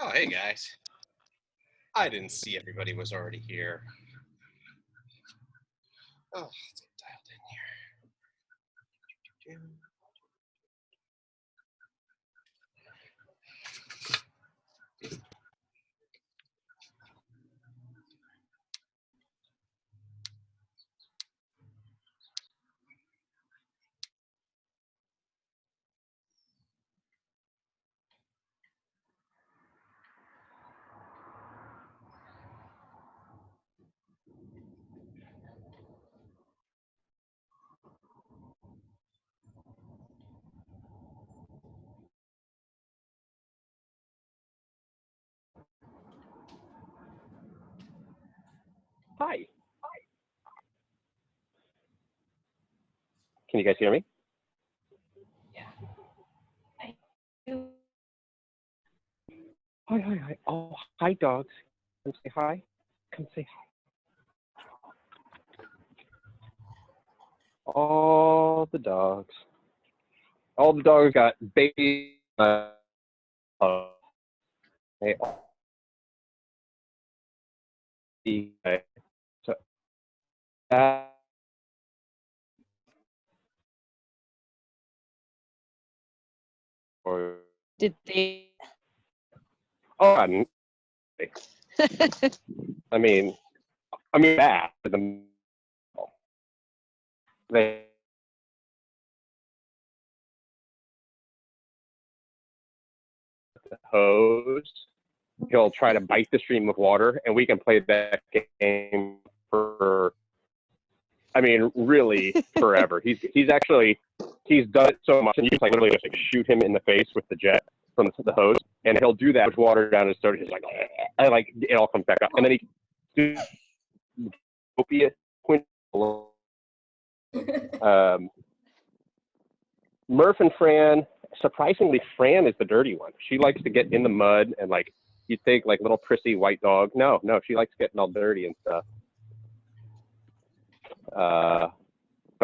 Oh, hey guys. I didn't see everybody was already here. Oh, let's get dialed in here. Hi. Can you guys hear me? Yeah. I do. Hi. Oh, hi, dogs. Come say hi. Come say hi. All the dogs. All the dogs got baby. They all. So, or, Did they? oh, I mean, that. They the hose. He'll try to bite the stream of water, and we can play that game for, really forever. He's done it so much, and you can literally just shoot him in the face with the jet from the hose, and he'll do that with water down his throat. He's like, it all comes back up, and then he opiate quint. Murph and Fran, surprisingly, Fran is the dirty one. She likes to get in the mud and you'd think little prissy white dog. No, she likes getting all dirty and stuff. But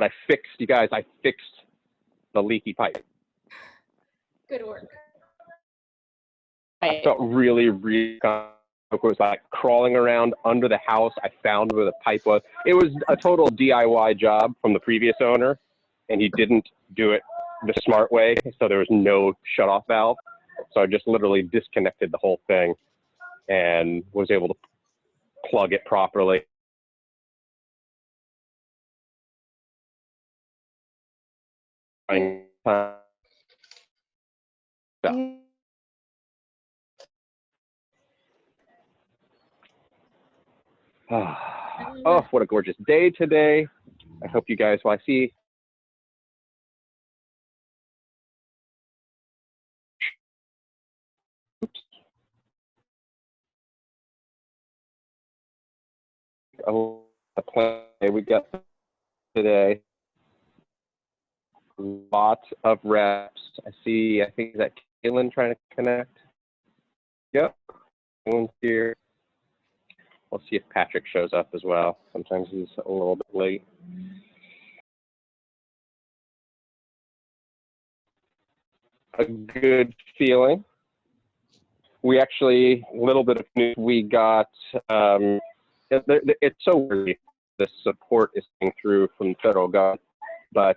I fixed the leaky pipe. Good work. I felt really, really it was crawling around under the house. I found where the pipe was. It was a total DIY job from the previous owner, and he didn't do it the smart way, so there was no shutoff valve. So I just literally disconnected the whole thing and was able to plug it properly. Oh, what a gorgeous day today. I hope you guys, I see. Oops. Oh, the play we got today. Lots of reps. I think that Kaylin trying to connect. Yep. Kaylin's here. We'll see if Patrick shows up as well. Sometimes he's a little bit late. A good feeling. We actually, a little bit of news, we got, it's so weird. The support is coming through from the federal government, but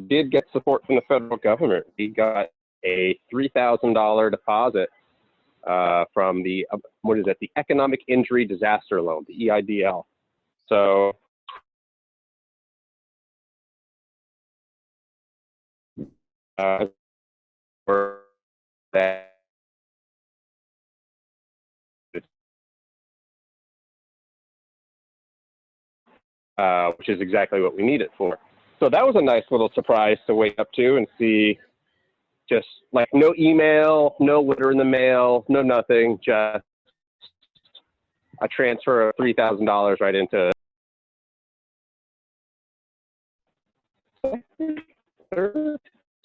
did get support from the federal government. We got a $3,000 deposit from the, the Economic Injury Disaster Loan, the EIDL. So for that, which is exactly what we need it for. So that was a nice little surprise to wake up to and see. Just no email, no letter in the mail, no nothing, just a transfer of $3,000 right into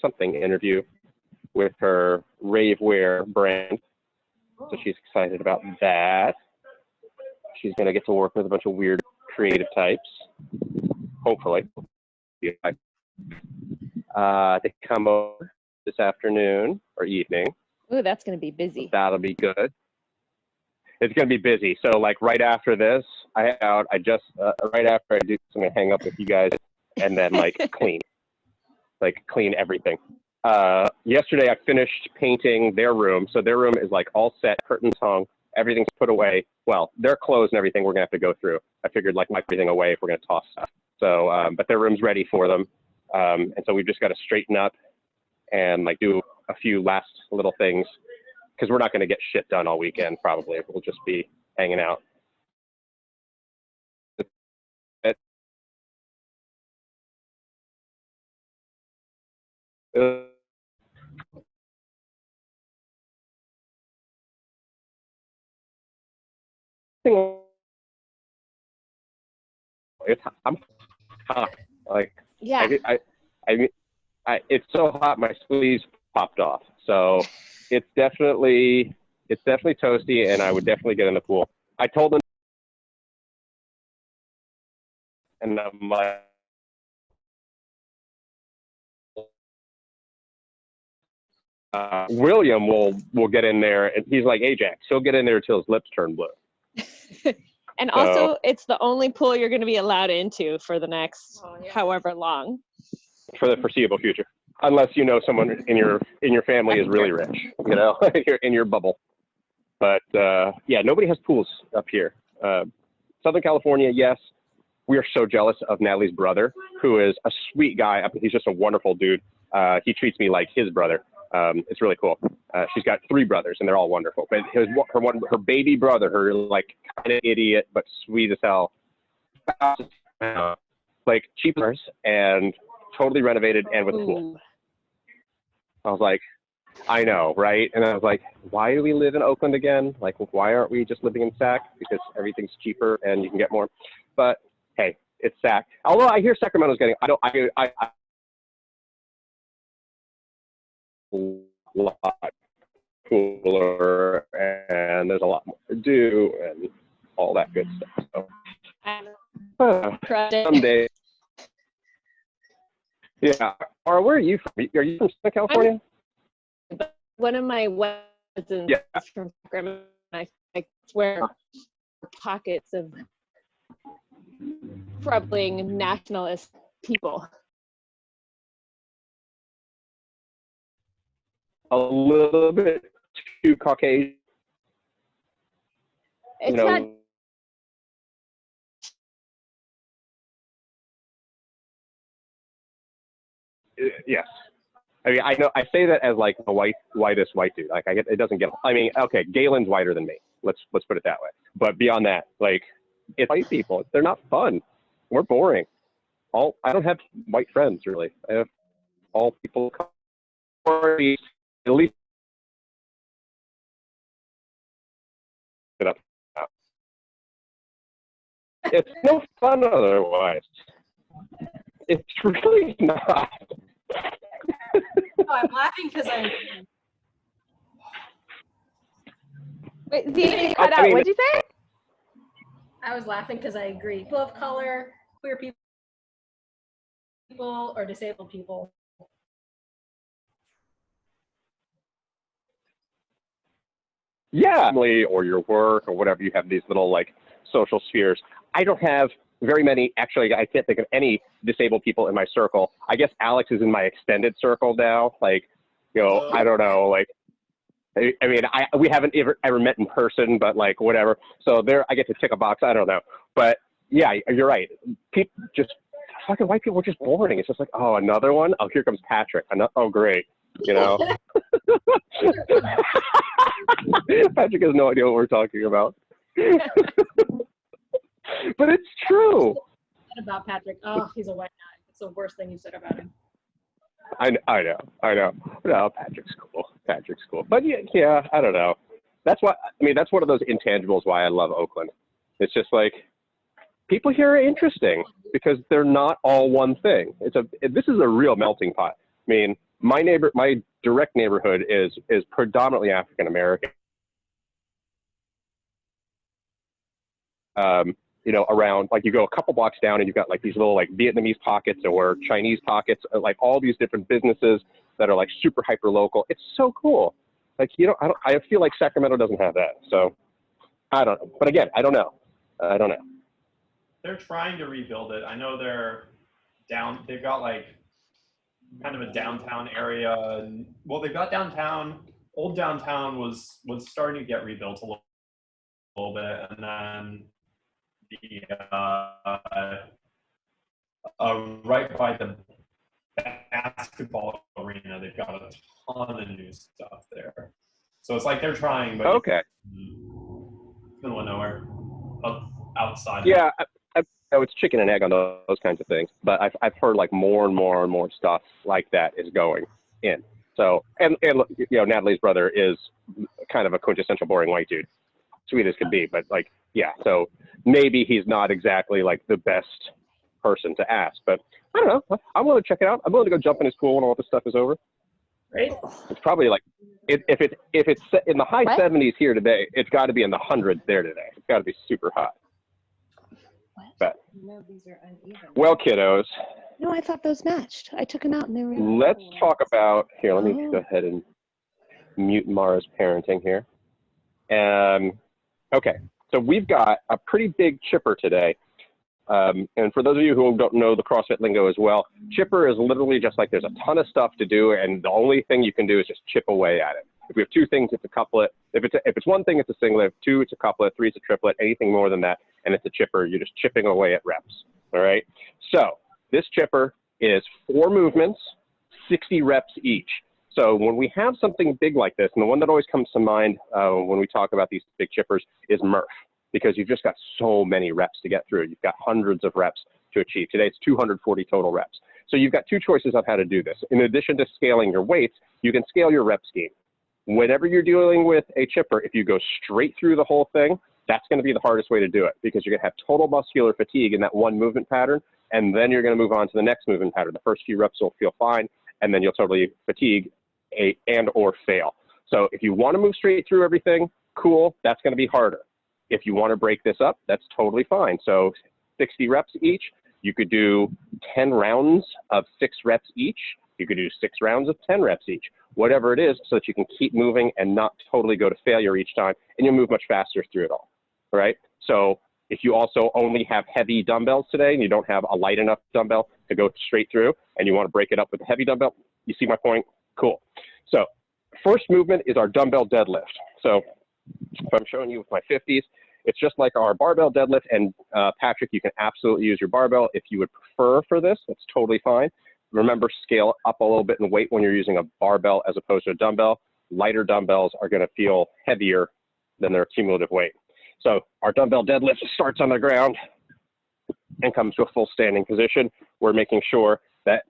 something interview with her Ravewear brand. So she's excited about that. She's going to get to work with a bunch of weird creative types, hopefully. They come over this afternoon or evening. Ooh, that's going to be busy. That'll be good. It's going to be busy. So like right after this, right after I do, I'm going to hang up with you guys and then like clean everything. Yesterday I finished painting their room. So their room is like all set, curtains hung, everything's put away. Well, their clothes and everything we're going to have to go through. I figured like my everything away if we're going to toss stuff. So, but their room's ready for them. And so we've just got to straighten up and like do a few last little things because we're not going to get shit done all weekend probably. We'll just be hanging out. I'm hot. Like Yeah. It's so hot my sleeves popped off. So it's definitely toasty, and I would definitely get in the pool. I told them, and I'm like, William will get in there, and he's like Ajax. He'll get in there until his lips turn blue. And also, it's the only pool you're going to be allowed into for the next however long. For the foreseeable future, unless you know someone in your family is really rich, you know, you're in your bubble. But yeah, nobody has pools up here. Southern California, yes. We are so jealous of Natalie's brother, who is a sweet guy. He's just a wonderful dude. He treats me like his brother. It's really cool. She's got 3 brothers, and they're all wonderful. But her baby brother, her like kind of idiot but sweet as hell, like cheapers and totally renovated and with a pool. I was like, I know, right? And I was like, why do we live in Oakland again? Like, why aren't we just living in Sac? Because everything's cheaper and you can get more. But hey, it's Sac. Although I hear Sacramento's getting, a lot cooler, and there's a lot more to do and all that good stuff. So someday. Yeah. Or where are you from? Are you from Southern California? One of my cousins is from Sacramento. I swear, pockets of troubling nationalist people. A little bit too Caucasian. It's not. Yes. I mean, I know I say that as like the whitest white dude. Like it doesn't get. I mean, okay, Galen's whiter than me. Let's put it that way. But beyond that, like it's white people. They're not fun. We're boring. I don't have white friends really. I have all people. At least. It's no fun otherwise. It's really not. Oh, I'm laughing because I. Wait, Dave, cut out. What'd you say? I was laughing because I agree. People of color, queer people, or disabled people. Yeah, or your work or whatever. You have these little like social spheres. I don't have very many. Actually, I can't think of any disabled people in my circle. I guess Alex is in my extended circle now. Like, you know, I don't know. Like, I mean, we haven't ever met in person, but like whatever. So there, I get to tick a box. I don't know, but yeah, you're right. People fucking white people are just boring. It's just like, oh, another one. Oh, here comes Patrick. Oh, great. You know. Patrick has no idea what we're talking about. But it's true. About Patrick. Oh, he's a white guy. It's the worst thing you said about him. I know. No, Patrick's cool. But yeah, I don't know. That's one of those intangibles why I love Oakland. It's just like people here are interesting because they're not all one thing. This is a real melting pot. I mean, my direct neighborhood is predominantly African American. You know, around like you go a couple blocks down and you've got like these little like Vietnamese pockets or Chinese pockets, like all these different businesses that are like super hyper local. It's so cool. Like, you know, I feel like Sacramento doesn't have that. So I don't know. But again, I don't know. I don't know. They're trying to rebuild it. I know they're down. They've got like kind of a downtown area. And, well, they've got downtown. Old downtown was starting to get rebuilt a little bit, and then the right by the basketball arena, they've got a ton of new stuff there. So it's like they're trying, but Okay. middle of nowhere, outside. Yeah, I know it's chicken and egg on those kinds of things, but I've heard like more and more stuff like that is going in. So and you know, Natalie's brother is kind of a quintessential boring white dude, sweet as could be, but like yeah, so maybe he's not exactly like the best person to ask, but I don't know. I'm willing to check it out. I'm willing to go jump in his pool when all this stuff is over. Right? It's probably like if it's in the high What? 70s here today, it's got to be in the hundreds there today. It's got to be super hot. But, No, these are uneven. well, kiddos, No, I thought those matched. I took them out and they were. let's talk about here. Let me Oh. go ahead and mute Mara's parenting here. Okay, so we've got a pretty big chipper today. And for those of you who don't know the CrossFit lingo as well, chipper is literally just like there's a ton of stuff to do, and the only thing you can do is just chip away at it. If we have two things, it's a couplet. If it's one thing, it's a singlet. If two, it's a couplet. Three, it's a triplet. Anything more than that, and it's a chipper, you're just chipping away at reps. All right. So this chipper is 4 movements, 60 reps each. So when we have something big like this, and the one that always comes to mind when we talk about these big chippers is Murph, because you've just got so many reps to get through. You've got hundreds of reps to achieve. Today it's 240 total reps. So you've got 2 choices on how to do this. In addition to scaling your weights, you can scale your rep scheme. Whenever you're dealing with a chipper, if you go straight through the whole thing, that's going to be the hardest way to do it, because you're going to have total muscular fatigue in that one movement pattern, and then you're going to move on to the next movement pattern. The first few reps will feel fine, and then you'll totally fatigue and or fail. So if you want to move straight through everything, cool, that's going to be harder. If you want to break this up, that's totally fine. So 60 reps each. You could do 10 rounds of 6 reps each. You could do 6 rounds of 10 reps each, whatever it is, so that you can keep moving and not totally go to failure each time, and you'll move much faster through it all, right? So if you also only have heavy dumbbells today and you don't have a light enough dumbbell to go straight through, and you want to break it up with a heavy dumbbell, you see my point? Cool. So first movement is our dumbbell deadlift. So if I'm showing you with my 50s, it's just like our barbell deadlift, and Patrick, you can absolutely use your barbell. If you would prefer for this, that's totally fine. Remember, scale up a little bit in weight when you're using a barbell as opposed to a dumbbell. Lighter dumbbells are going to feel heavier than their cumulative weight. So our dumbbell deadlift starts on the ground and comes to a full standing position. We're making sure that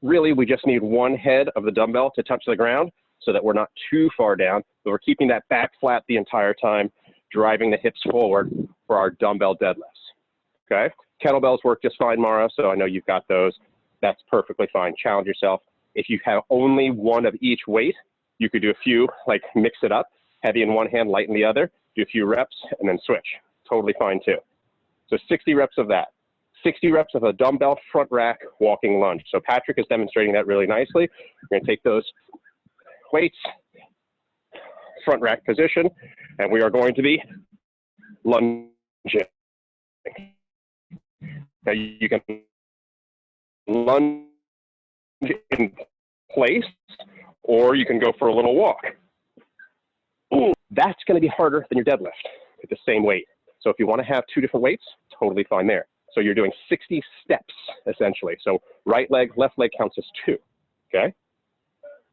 really we just need one head of the dumbbell to touch the ground so that we're not too far down, but we're keeping that back flat the entire time, driving the hips forward for our dumbbell deadlifts, okay? Kettlebells work just fine, Mara, so I know you've got those. That's perfectly fine. Challenge yourself. If you have only one of each weight, you could do a few, like mix it up, heavy in one hand, light in the other, do a few reps, and then switch. Totally fine too. So 60 reps of that. 60 reps of a dumbbell front rack walking lunge. So Patrick is demonstrating that really nicely. We're gonna take those weights, front rack position, and we are going to be lunging. Now you can lunge in place, or you can go for a little walk. Ooh, that's going to be harder than your deadlift at the same weight. So if you want to have 2 different weights, totally fine there. So you're doing 60 steps essentially. So right leg, left leg counts as 2. Okay.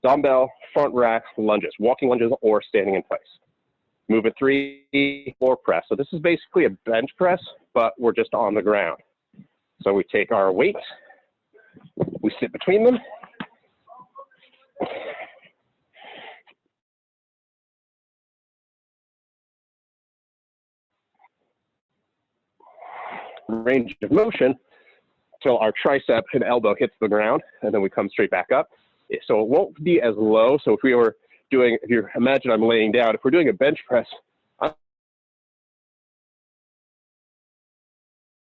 Dumbbell, front rack, lunges, walking lunges, or standing in place. Movement 3, floor press. So this is basically a bench press, but we're just on the ground. So we take our weights, we sit between them. Range of motion till our tricep and elbow hits the ground, and then we come straight back up. So it won't be as low. So if we were doing, if you imagine I'm laying down, if we're doing a bench press, I'm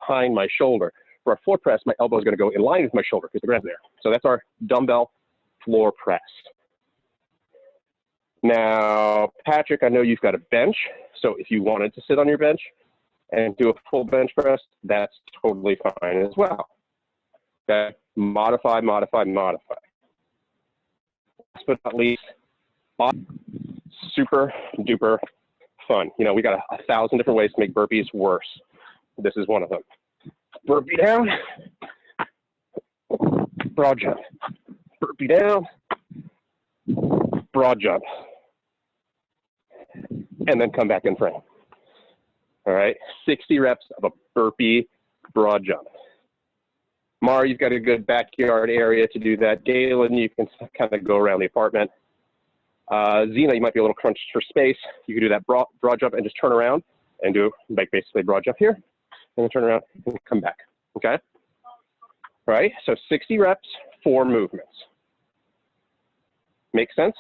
behind my shoulder. For our floor press, my elbow is going to go in line with my shoulder because the ground's there. So that's our dumbbell floor press. Now, Patrick, I know you've got a bench. So if you wanted to sit on your bench and do a full bench press, that's totally fine as well. Okay, modify, modify, modify. Last but not least, super duper fun. You know, we got 1,000 different ways to make burpees worse. This is one of them. Burpee down, broad jump. Burpee down, broad jump. And then come back in frame. All right, 60 reps of a burpee broad jump. Mar, you've got a good backyard area to do that. Galen, you can kind of go around the apartment. Zena, you might be a little crunched for space. You can do that broad jump and just turn around and do like basically broad jump here, and then turn around and come back, okay? All right, so 60 reps, 4 movements. Make sense?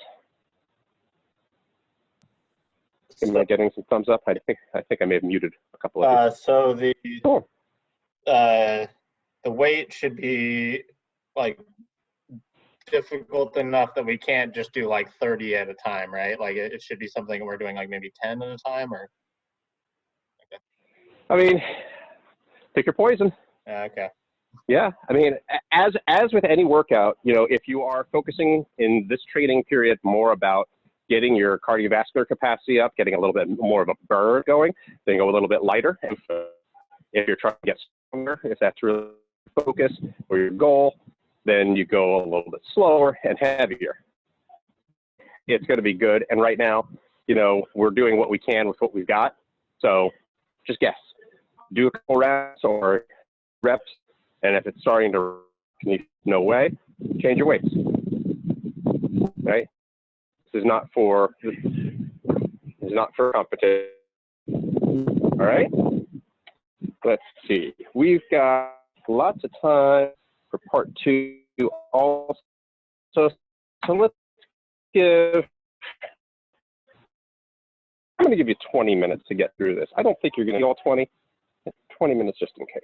Am I getting some thumbs up? I think I may have muted a couple of you. So the Cool. the weight should be like difficult enough that we can't just do like 30 at a time, right? Like it should be something we're doing like maybe 10 at a time, or okay. I mean, pick your poison. Okay. Yeah, I mean, as with any workout, you know, if you are focusing in this training period more about getting your cardiovascular capacity up, getting a little bit more of a burn going, then go a little bit lighter. And if you're trying to get stronger, if that's really focus or your goal, then you go a little bit slower and heavier. It's going to be good. And right now, you know, we're doing what we can with what we've got. So just guess. Do a couple reps or reps. And if it's starting to, no way, change your weights. Right? This is not for competition. All right? Let's see. We've got lots of time for part 2 also. So let's I'm going to give you 20 minutes to get through this. I don't think you're going to get all 20. 20 minutes just in case.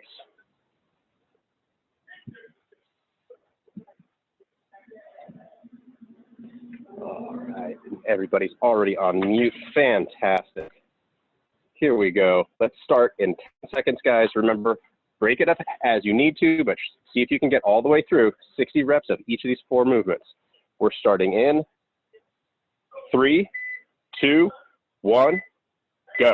All right, everybody's already on mute. Fantastic. Here we go. Let's start in 10 seconds, guys. Remember, break it up as you need to, but see if you can get all the way through 60 reps of each of these 4 movements. We're starting in 3, 2, 1, go.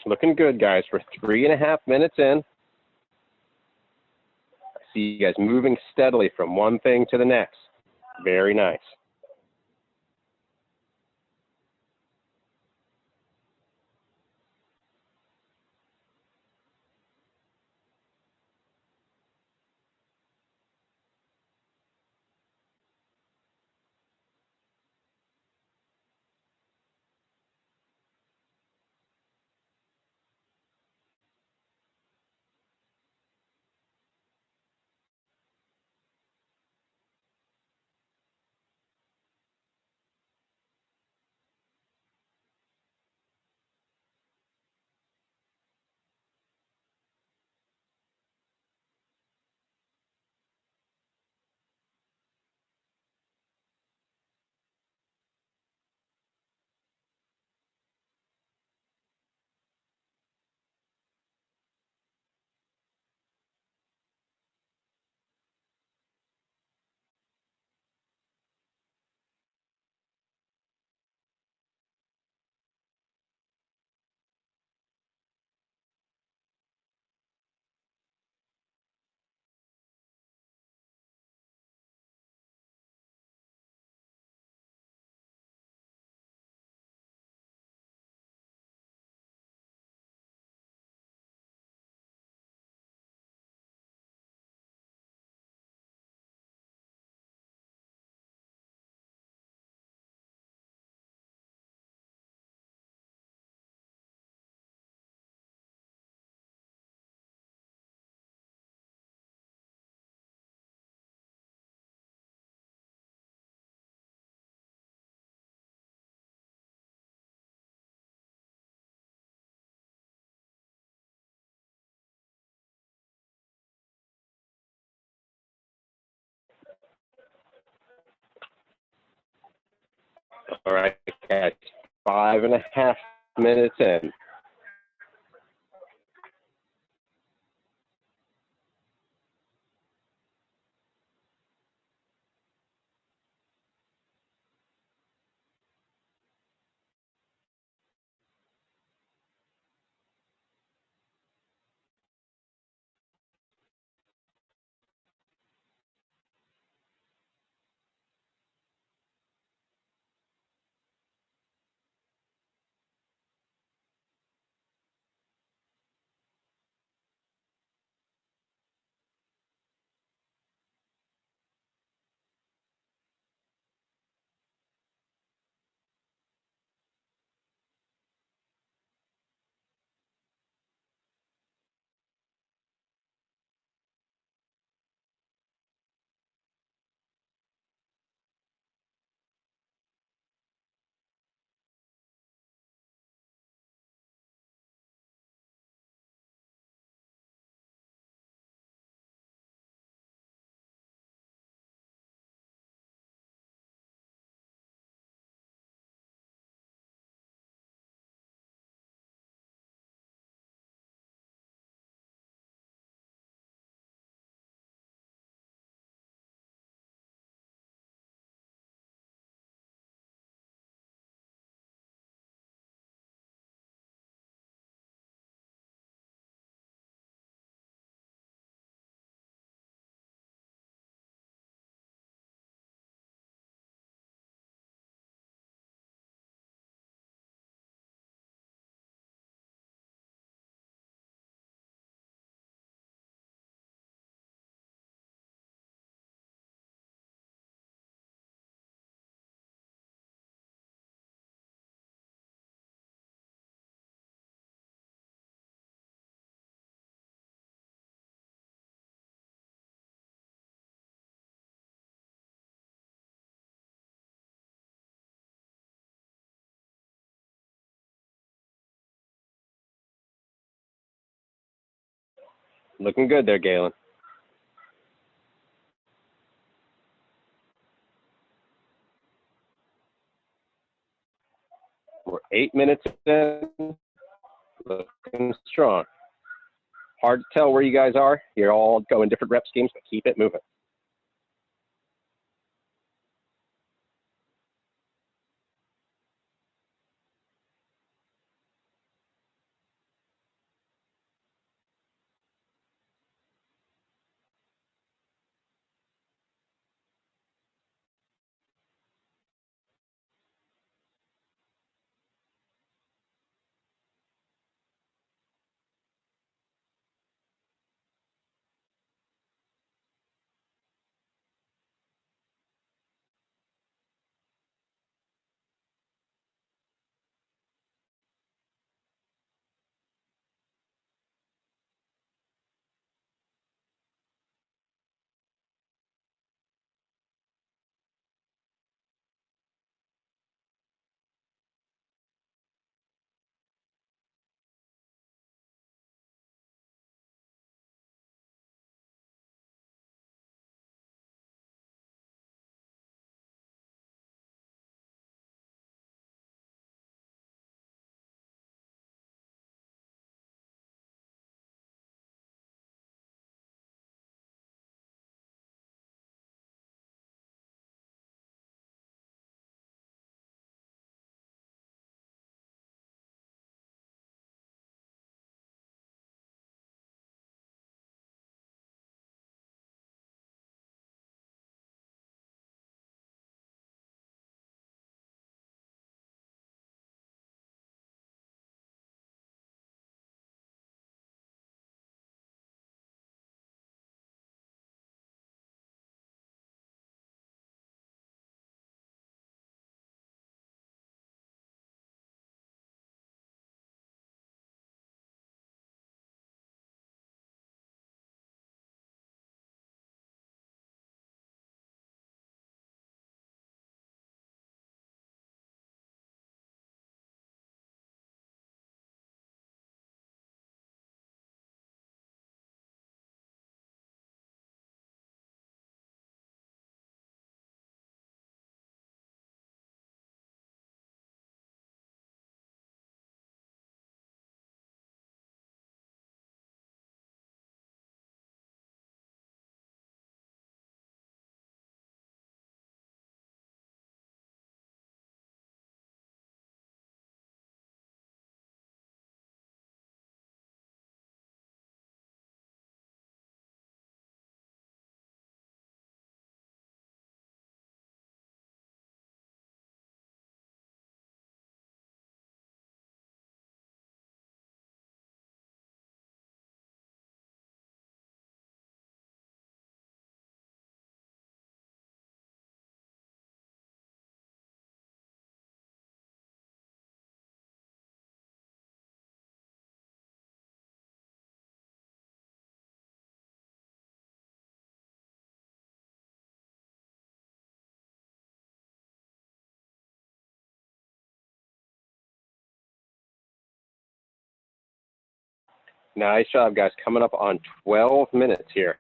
Looking good, guys. We're 3.5 minutes in. I see you guys moving steadily from one thing to the next. Very nice. All right, guys. 5.5 minutes in. Looking good there, Galen. We're 8 minutes in. Looking strong. Hard to tell where you guys are. You're all going different rep schemes, but keep it moving. Nice job, guys. Coming up on 12 minutes here.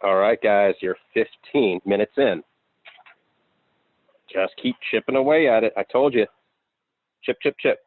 All right, guys, you're 15 minutes in. Just keep chipping away at it. I told you. Chip, chip, chip.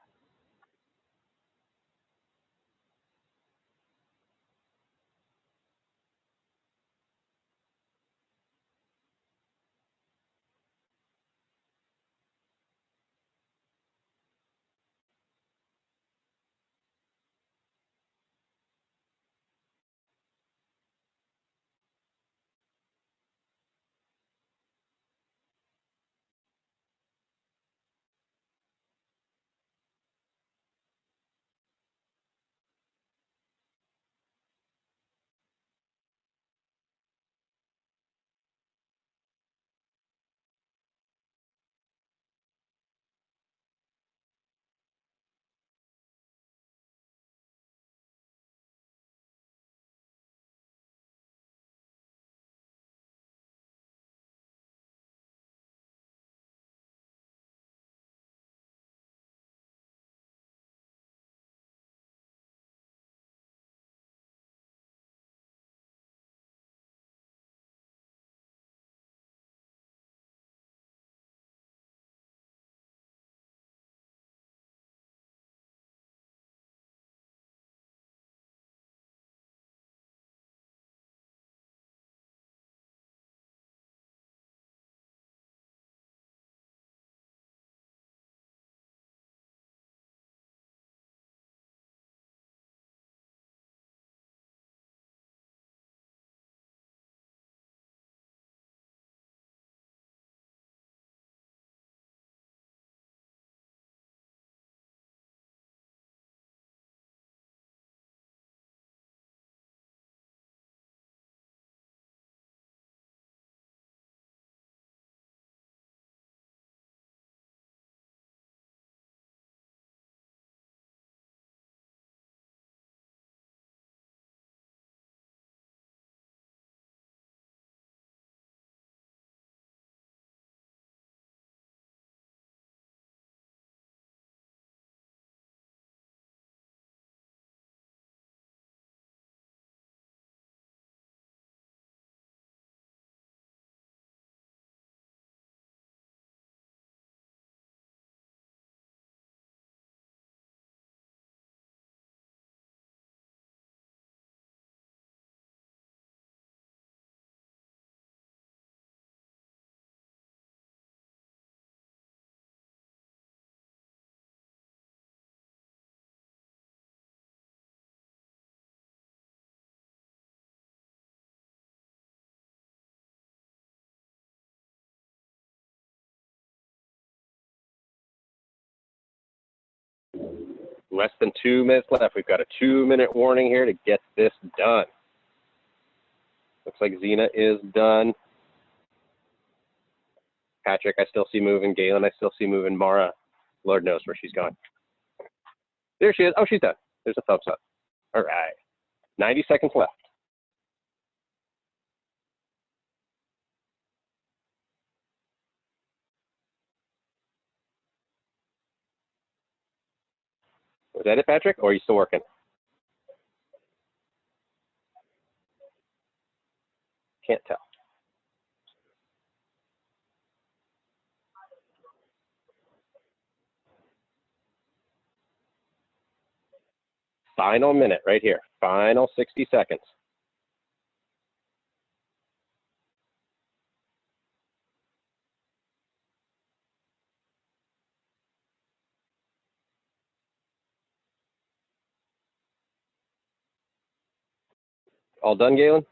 Less than 2 minutes left. We've got a 2-minute warning here to get this done. Looks like Xena is done. Patrick, I still see moving. Galen, I still see moving. Mara, Lord knows where she's gone. There she is. Oh, she's done. There's a thumbs up. All right. 90 seconds left. Was that it, Patrick, or are you still working? Can't tell. Final minute right here. Final 60 seconds. All done, Galen?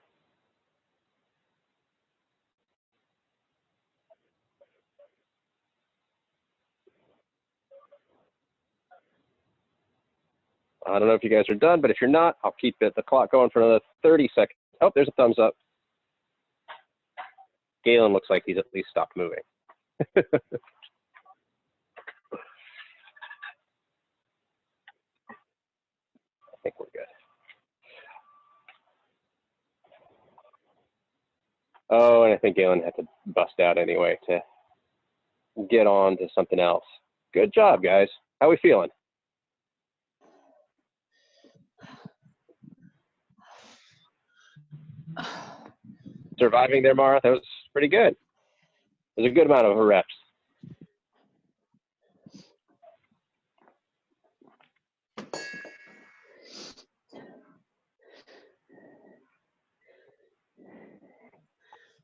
I don't know if you guys are done, but if you're not, I'll keep the clock going for another 30 seconds. Oh, there's a thumbs up. Galen looks like he's at least stopped moving. I think we're good. Oh, and I think Galen had to bust out anyway to get on to something else. Good job, guys. How are we feeling? Surviving there, Mara? That was pretty good. There's a good amount of reps.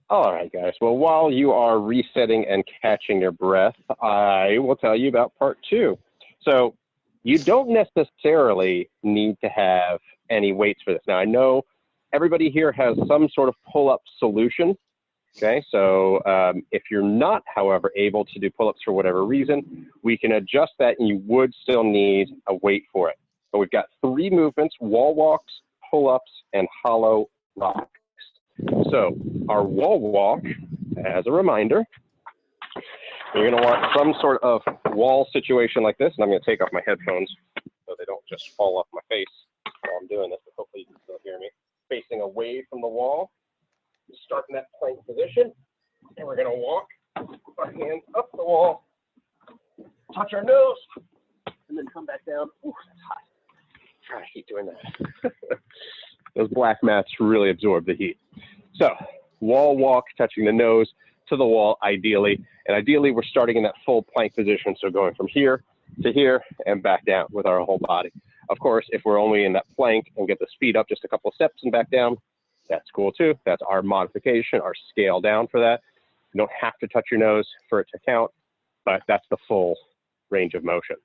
All right, guys. Well, while you are resetting and catching your breath, I will tell you about part 2. So you don't necessarily need to have any weights for this. Now, I know everybody here has some sort of pull-up solution. Okay, so if you're not, however, able to do pull-ups for whatever reason, we can adjust that and you would still need a weight for it. So we've got 3 movements: wall walks, pull-ups, and hollow rocks. So our wall walk, as a reminder, you're going to want some sort of wall situation like this, and I'm going to take off my headphones so they don't just fall off my face while I'm doing this, but hopefully you can still hear me. Facing away from the wall, start in that plank position, and we're going to walk our hands up the wall, touch our nose, and then come back down. Ooh, that's hot. I hate doing that. Those black mats really absorb the heat. So wall walk, touching the nose to the wall, ideally. And ideally, we're starting in that full plank position. So going from here to here and back down with our whole body. Of course, if we're only in that plank and get the speed up just a couple of steps and back down, that's cool too. That's our modification, our scale down for that. You don't have to touch your nose for it to count, but that's the full range of motion.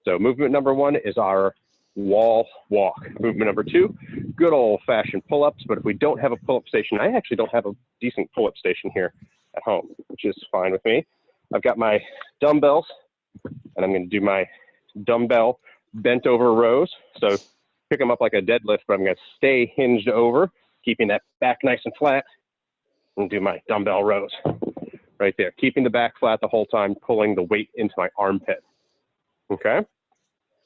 So movement number 1 is our wall walk. Movement number 2, good old-fashioned pull-ups. But if we don't have a pull-up station, I actually don't have a decent pull-up station here at home, which is fine with me. I've got my dumbbells, and I'm going to do my dumbbell bent over rows. So pick them up like a deadlift, but I'm going to stay hinged over, keeping that back nice and flat, and do my dumbbell rows right there. Keeping the back flat the whole time, pulling the weight into my armpit. Okay?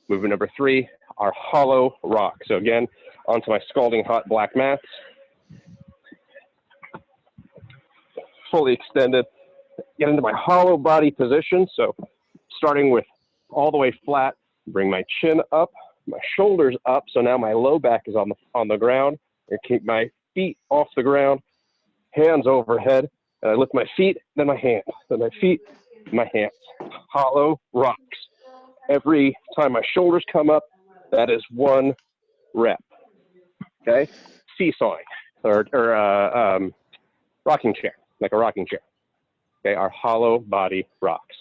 Movement number 3, our hollow rock. So again, onto my scalding hot black mats. Fully extended. Get into my hollow body position. So starting with all the way flat, bring my chin up, my shoulders up. So now my low back is on the ground. And keep my feet off the ground, hands overhead. And I lift my feet, then my hands, then my feet, my hands. Hollow rocks. Every time my shoulders come up, that is 1 rep. Okay, seesawing or rocking chair, like a rocking chair. Okay, our hollow body rocks.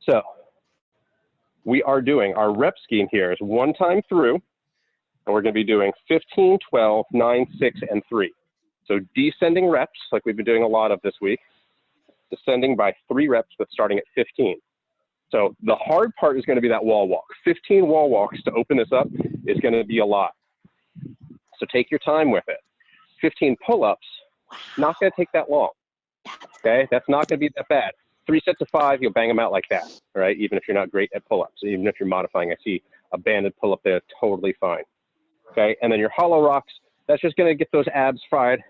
So we are doing our rep scheme here is 1 time through, and we're going to be doing 15, 12, 9, 6, and 3. So descending reps, like we've been doing a lot of this week, descending by 3 reps, but starting at 15. So the hard part is going to be that wall walk. 15 wall walks to open this up is going to be a lot. So take your time with it. 15 pull-ups, not going to take that long. Okay, that's not going to be that bad. 3 sets of 5, you'll bang them out like that, all right? Even if you're not great at pull-ups, even if you're modifying. I see a banded pull-up there, totally fine. Okay, and then your hollow rocks, that's just going to get those abs fried.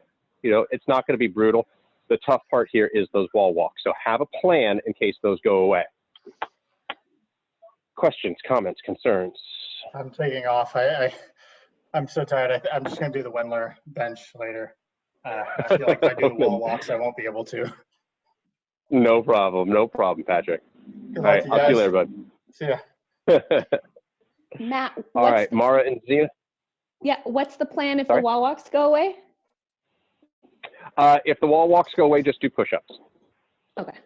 You know, it's not going to be brutal. The tough part here is those wall walks. So have a plan in case those go away. Questions, comments, concerns? I'm taking off. I'm so tired. I'm just gonna do the Wendler bench later. I feel like if I do the wall walks, I won't be able to. No problem, Patrick. Good All luck, right, you I'll see you guys. later, See ya. bud. Matt, All what's right, Mara and Zena. what's the plan if Sorry? the wall walks go away? If the wall walks go away, just do push-ups. Okay.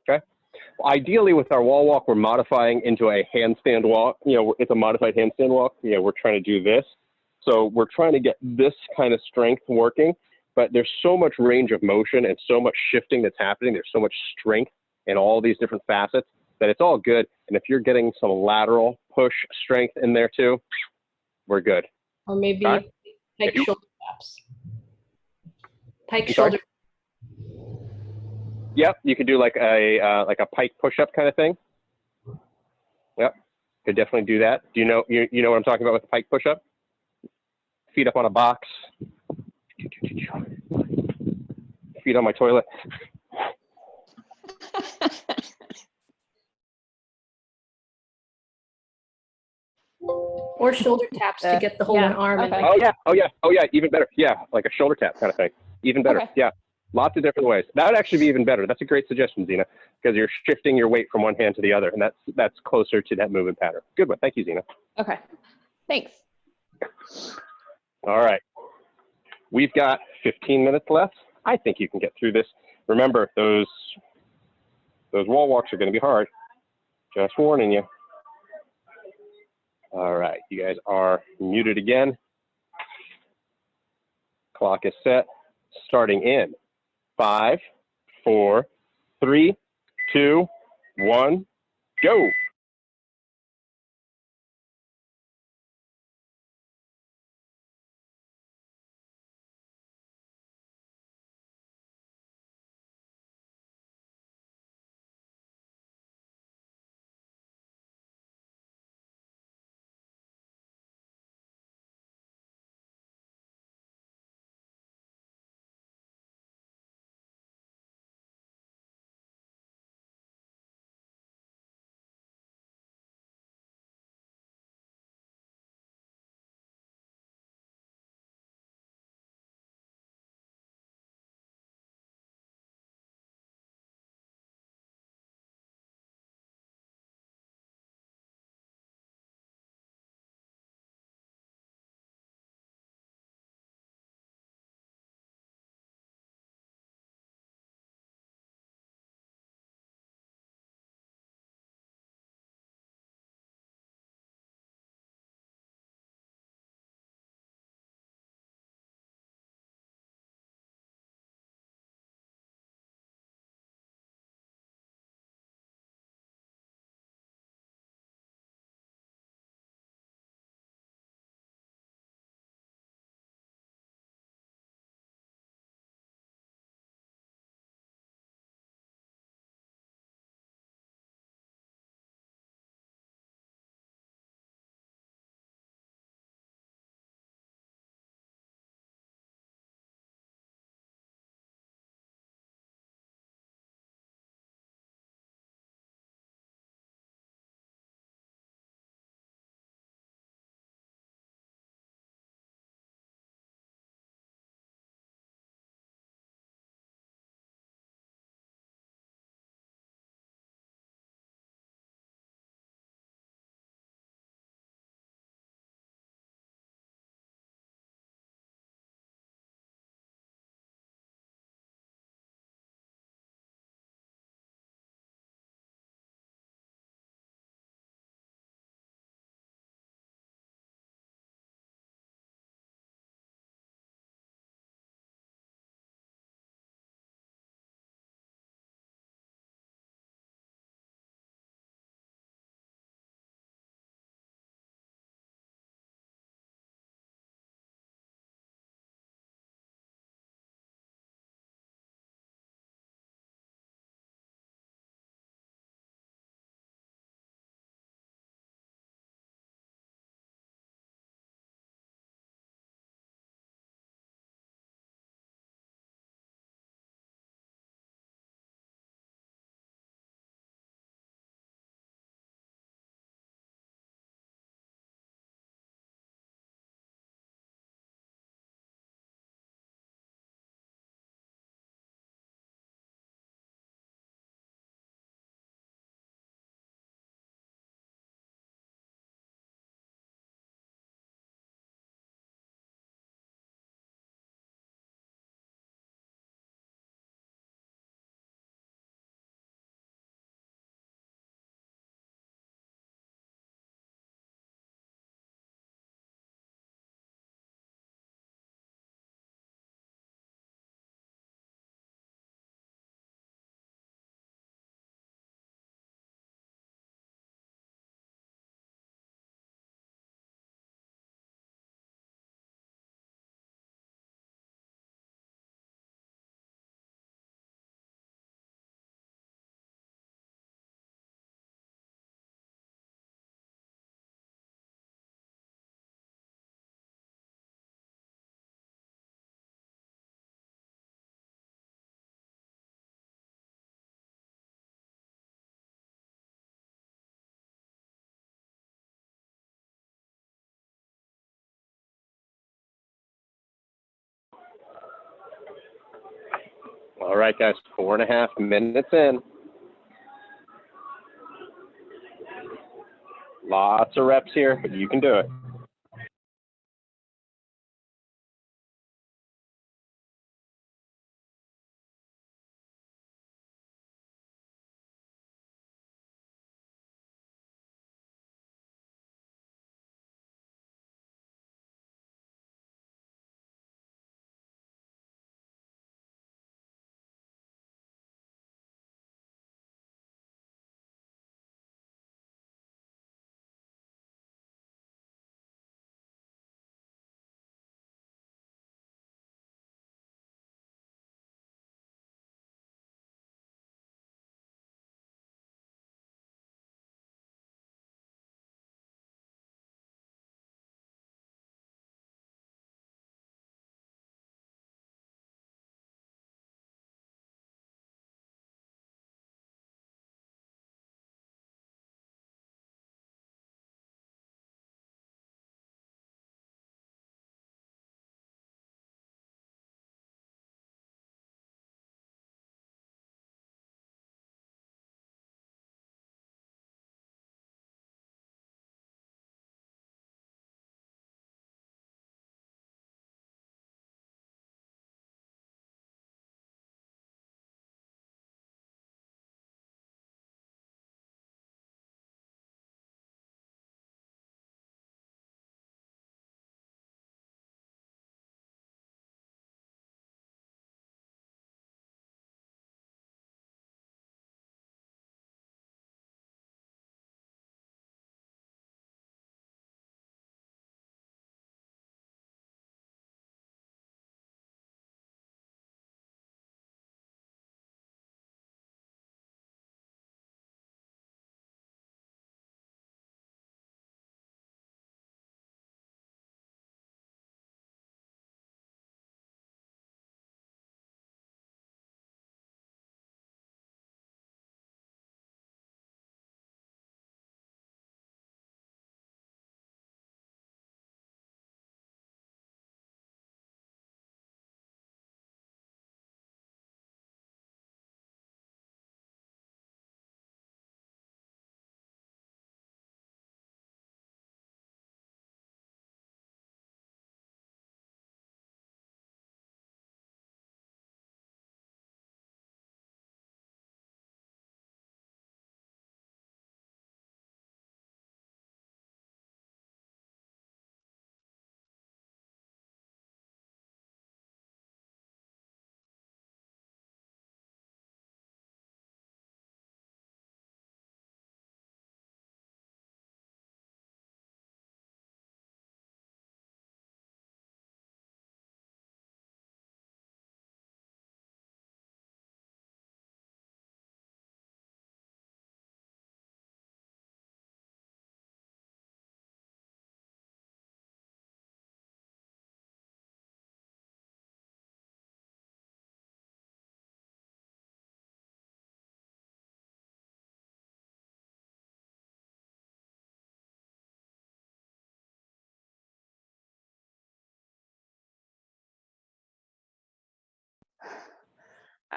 Okay. Ideally, with our wall walk, we're modifying into a handstand walk. You know, it's a modified handstand walk. You know, we're trying to do this. So we're trying to get this kind of strength working, but there's so much range of motion and so much shifting that's happening. There's so much strength in all these different facets that it's all good. And if you're getting some lateral push strength in there too, we're good. Or maybe Okay. pike shoulder taps. Pike I'm sorry? shoulder. Yep, you could do like a pike push-up kind of thing. Yep, could definitely do that. Do you know what I'm talking about with the pike push-up? Feet up on a box. Feet on my toilet. Or shoulder taps to get the whole one arm in. okay. Like, Oh yeah, even better. Yeah, like a shoulder tap kind of thing. Even better. Okay. Yeah, lots of different ways. That would actually be even better. That's a great suggestion, Zena, because you're shifting your weight from one hand to the other, and that's closer to that movement pattern. Good one. Thank you, Zena. Okay. Thanks. All right. We've got 15 minutes left. I think you can get through this. Remember, those wall walks are going to be hard. Just warning you. All right, you guys are muted again. Clock is set. Starting in 5, 4, 3, 2, 1, go. All right, guys, 4.5 minutes in. Lots of reps here, but you can do it.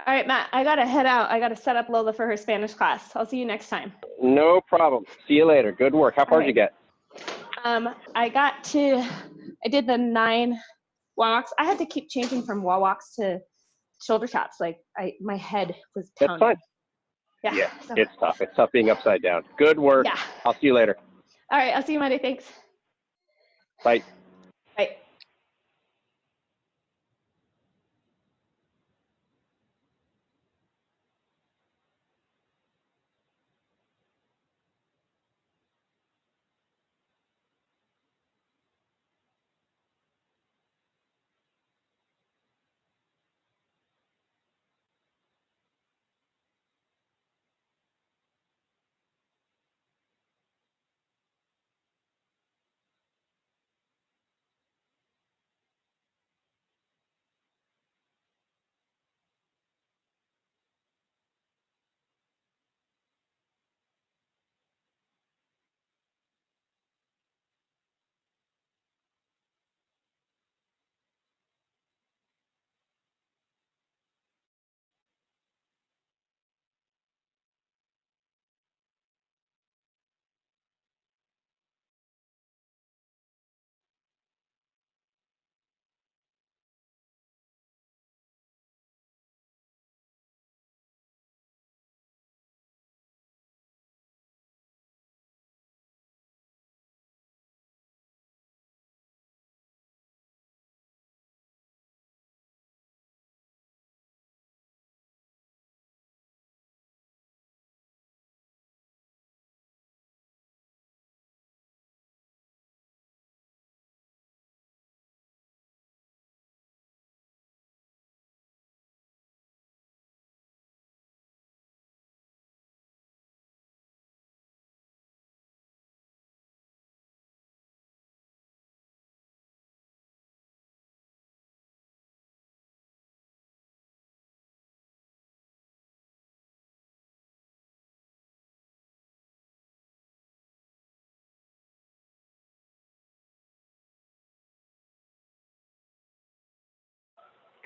All right, Matt, I gotta head out. I gotta set up Lola for her Spanish class. I'll see you next time. No problem. See you later. Good work. How far did you get? I did the 9 walks. I had to keep changing from wall walks to shoulder taps. Like my head was That's pounding. fine. Yeah. So, It's tough. It's tough being upside down. Good work. yeah. I'll see you later. All right, I'll see you Monday. Thanks. Bye. Bye.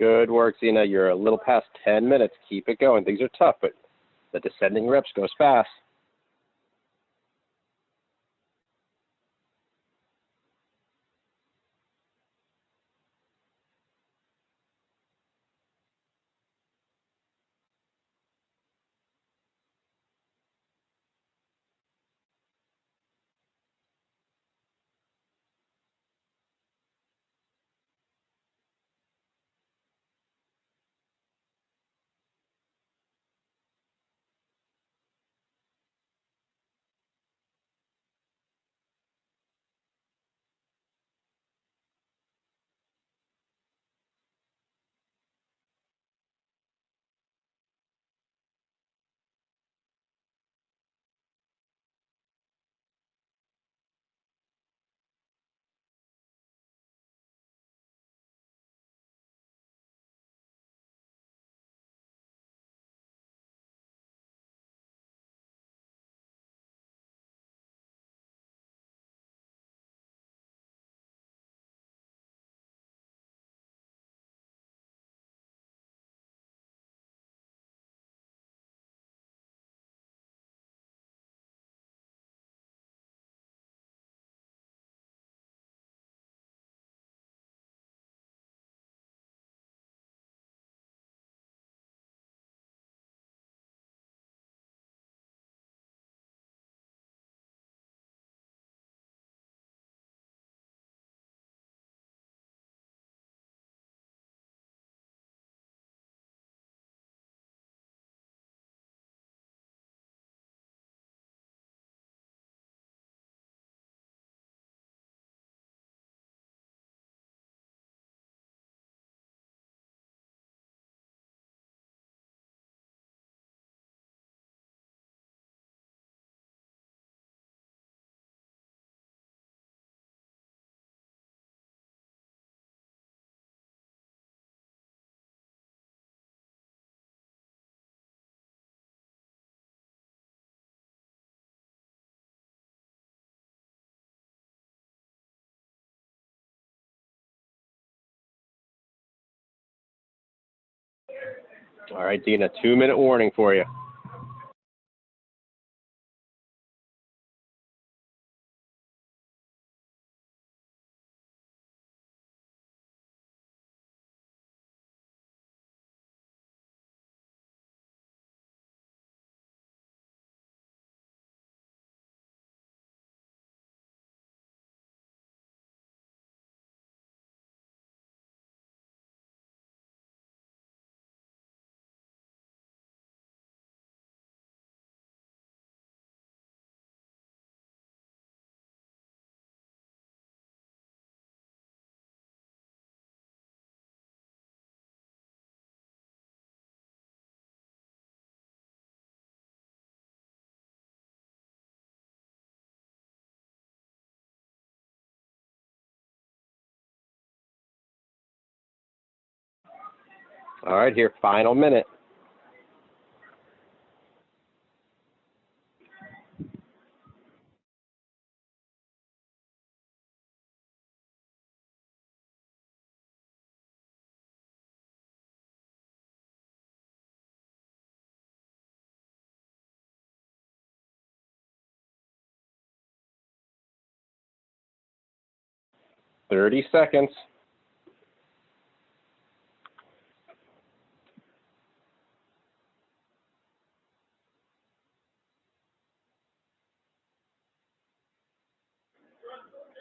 Good work, Zena. You're a little past 10 minutes. Keep it going. Things are tough, but the descending reps goes fast. All right, Dina, 2-minute warning for you. All right, here, final minute. Thirty seconds.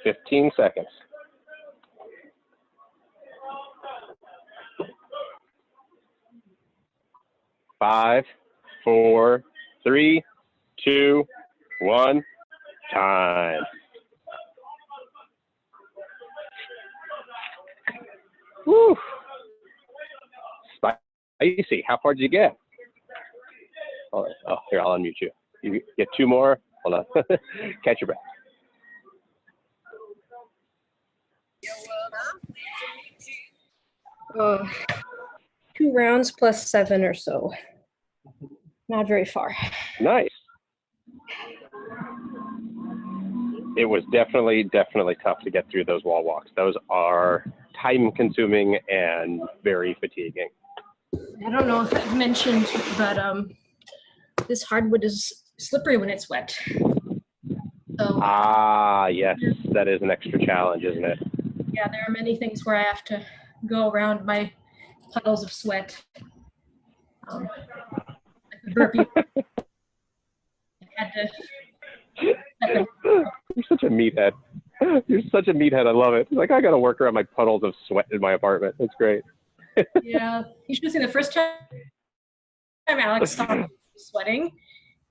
Fifteen seconds. 5, 4, 3, 2, 1. Time. Woo. Spicy. How far did you get? Oh, here, I'll unmute you. You get 2 more. Hold on. Catch your breath. Uh, 2 rounds plus 7 or so. Not very far. Nice. it was definitely tough to get through those wall walks. Those are time consuming and very fatiguing. I don't know if I've mentioned, but this hardwood is slippery when it's wet. So Yes, that is an extra challenge, isn't it? yeah, there are many things where I have to go around my puddles of sweat. Like the burpee. I had to. You're such a meathead. You're such a meathead. I love it. Like, I got to work around my puddles of sweat in my apartment. It's great. Yeah, you should have seen the first time Alex saw me sweating.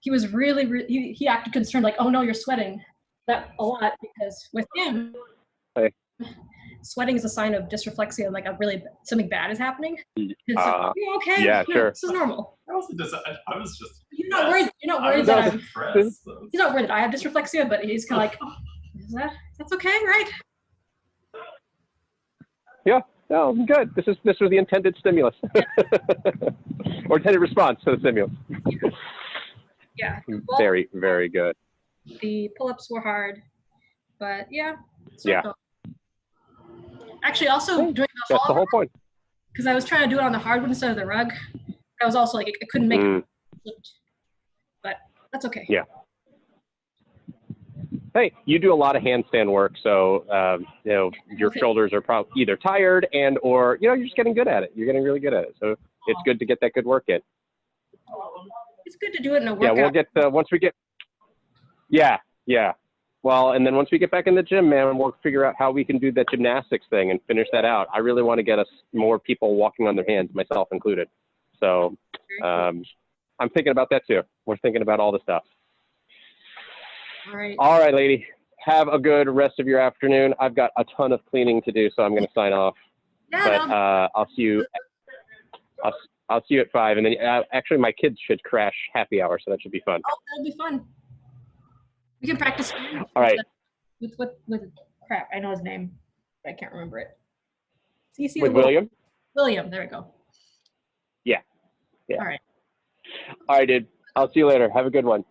He was really he acted concerned, like, "Oh no, you're sweating." That a lot because with him, Hey. Sweating is a sign of dysreflexia, and like something bad is happening. It's like, "Are you okay? Yeah, No, sure. this is normal." I was just. You're not worried. You're not worried that I'm. He's not worried that I have dysreflexia, but he's kind of like, that's okay, right? Yeah. No, good. This was the intended stimulus, or intended response to the stimulus. Yeah. Very, very good. The pull-ups were hard, but yeah. Yeah. Actually, also doing the That's the whole point. because I was trying to do it on the hardwood instead of the rug. I was also like, I couldn't make it, but that's okay. Yeah. Hey, you do a lot of handstand work, so your shoulders are probably either tired or you're just getting good at it. You're getting really good at it, so it's good to get that good work in. It's good to do it in a workout. Yeah, we'll get once we get. Yeah. Well, and then once we get back in the gym, man, we'll figure out how we can do that gymnastics thing and finish that out. I really want to get us more people walking on their hands, myself included. So I'm thinking about that too. We're thinking about all the stuff. All right, lady. Have a good rest of your afternoon. I've got a ton of cleaning to do, so I'm going to sign off. Yeah, but I'll see you. I'll see you at 5, and then actually my kids should crash happy hour, so that should be fun. Oh, that'll be fun. We can practice. All right. With crap, I know his name, but I can't remember it. CC With William? William, there we go. Yeah. All right. All right, dude. I'll see you later. Have a good one.